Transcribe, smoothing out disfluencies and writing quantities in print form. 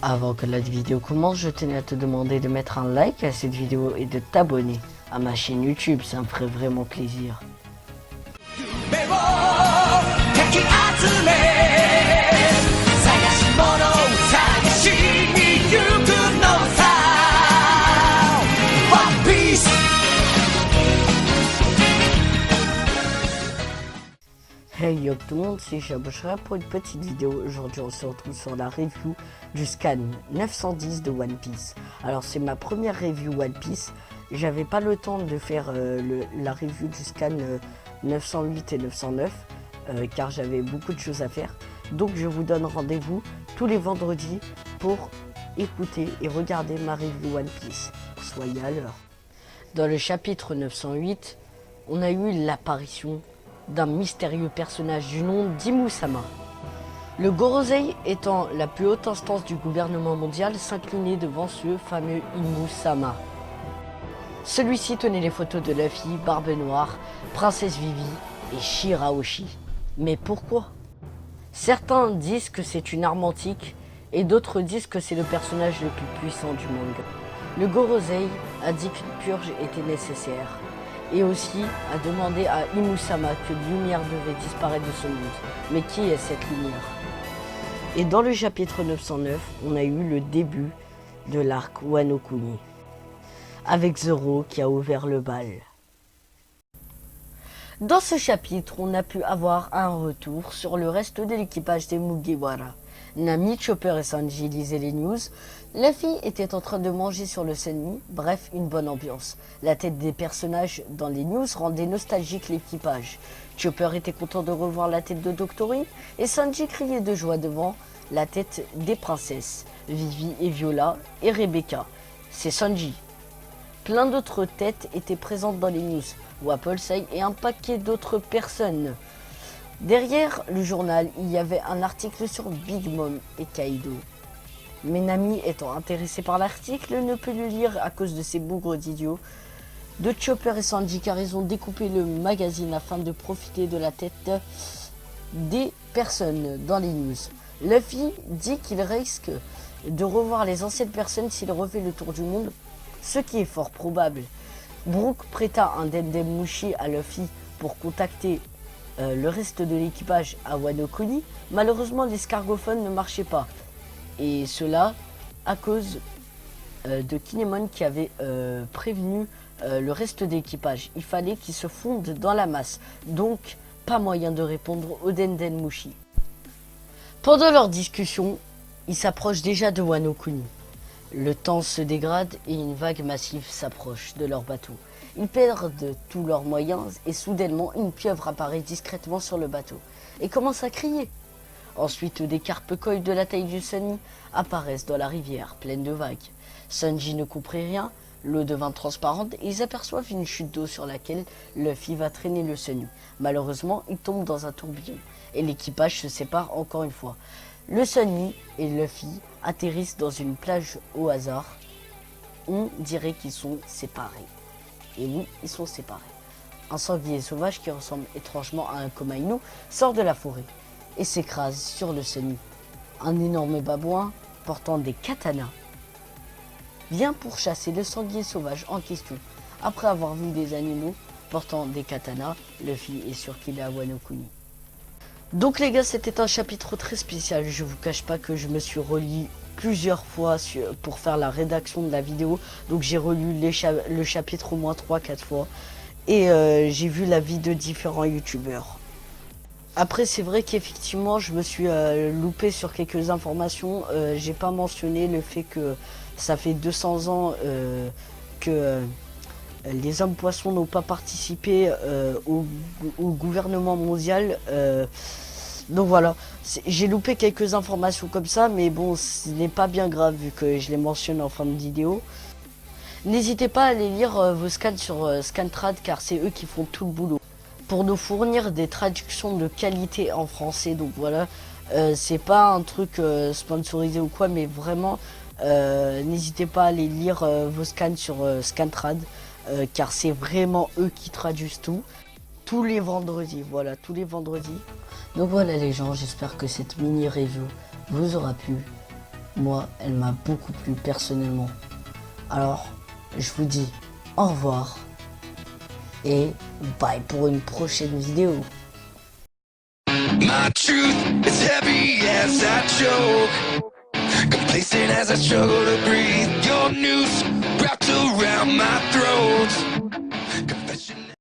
Avant que la vidéo commence, je tenais à te demander de mettre un like à cette vidéo et de t'abonner à ma chaîne YouTube, ça me ferait vraiment plaisir. Hey yo tout le monde, c'est Chabochra pour une petite vidéo. Aujourd'hui on se retrouve sur la review du scan 910 de One Piece. Alors c'est ma première review One Piece. J'avais pas le temps de faire la review du scan 908 et 909 car j'avais beaucoup de choses à faire. Donc je vous donne rendez-vous tous les vendredis pour écouter et regarder ma review One Piece. Soyez à l'heure. Dans le chapitre 908, on a eu l'apparition d'un mystérieux personnage du nom d'Imu-sama. Le Gorosei étant la plus haute instance du gouvernement mondial s'inclinait devant ce fameux Imu-sama. Celui-ci tenait les photos de Luffy, Barbe Noire, Princesse Vivi et Shirahoshi. Mais pourquoi? Certains disent que c'est une arme antique et d'autres disent que c'est le personnage le plus puissant du manga. Le Gorosei a dit qu'une purge était nécessaire et aussi a demandé à Imu-sama que la lumière devait disparaître de ce monde. Mais qui est cette lumière? Et dans le chapitre 909, on a eu le début de l'arc Wano Kuni, avec Zoro qui a ouvert le bal. Dans ce chapitre, on a pu avoir un retour sur le reste de l'équipage des Mugiwara. Nami, Chopper et Sanji lisaient les news. Luffy était en train de manger sur le Sunny, bref, une bonne ambiance. La tête des personnages dans les news rendait nostalgique l'équipage. Chopper était content de revoir la tête de Doctorine et Sanji criait de joie devant la tête des princesses, Vivi et Viola et Rebecca. C'est Sanji. Plein d'autres têtes étaient présentes dans les news, Wapolsei et un paquet d'autres personnes. Derrière le journal, il y avait un article sur Big Mom et Kaido. Mais Nami, étant intéressée par l'article, ne peut le lire à cause de ses bougres d'idiots de Chopper et Sanji, car ils ont découpé le magazine afin de profiter de la tête des personnes dans les news. Luffy dit qu'il risque de revoir les anciennes personnes s'il refait le tour du monde, ce qui est fort probable. Brook prêta un Dendem Mushi à Luffy pour contacter le reste de l'équipage à Wano Kuni. Malheureusement, l'escargophone ne marchait pas. Et cela à cause de Kinemon qui avait prévenu le reste de l'équipage. Il fallait qu'ils se fondent dans la masse. Donc, pas moyen de répondre au Denden Mushi. Pendant leur discussion, ils s'approchent déjà de Wano Kuni. Le temps se dégrade et une vague massive s'approche de leur bateau. Ils perdent tous leurs moyens et soudainement une pieuvre apparaît discrètement sur le bateau et commence à crier. Ensuite, des carpe-koi de la taille du Sunny apparaissent dans la rivière pleine de vagues. Sanji ne comprit rien, l'eau devint transparente et ils aperçoivent une chute d'eau sur laquelle Luffy va traîner le Sunny. Malheureusement, il tombe dans un tourbillon et l'équipage se sépare encore une fois. Le Sunny et Luffy atterrissent dans une plage au hasard. On dirait qu'ils sont séparés. Et oui, ils sont séparés. Un sanglier sauvage qui ressemble étrangement à un Komainu sort de la forêt et s'écrase sur le Sunny. Un énorme babouin portant des katanas vient pour chasser le sanglier sauvage en question. Après avoir vu des animaux portant des katanas, Luffy est sûr qu'il est à Wano Kuni. Donc les gars, c'était un chapitre très spécial. Je vous cache pas que je me suis relié plusieurs fois pour faire la rédaction de la vidéo. Donc j'ai relu le chapitre au moins 3-4 fois. Et j'ai vu l'avis de différents youtubeurs. Après c'est vrai qu'effectivement je me suis loupé sur quelques informations. J'ai pas mentionné le fait que ça fait 200 ans que les hommes poissons n'ont pas participé au gouvernement mondial. Donc voilà, j'ai loupé quelques informations comme ça, mais bon, ce n'est pas bien grave vu que je les mentionne en fin de vidéo. N'hésitez pas à aller lire vos scans sur Scantrad, car c'est eux qui font tout le boulot pour nous fournir des traductions de qualité en français. Donc voilà, c'est pas un truc sponsorisé ou quoi, mais vraiment n'hésitez pas à aller lire vos scans sur Scantrad, car c'est vraiment eux qui traduisent tout. Tous les vendredis, voilà, tous les vendredis. Donc voilà les gens, j'espère que cette mini review vous aura plu. moi, elle m'a beaucoup plu personnellement. Alors, je vous dis au revoir et bye pour une prochaine vidéo. My truth is heavy as I choke, complacent as I struggle to breathe. Your noose wrapped around my throat.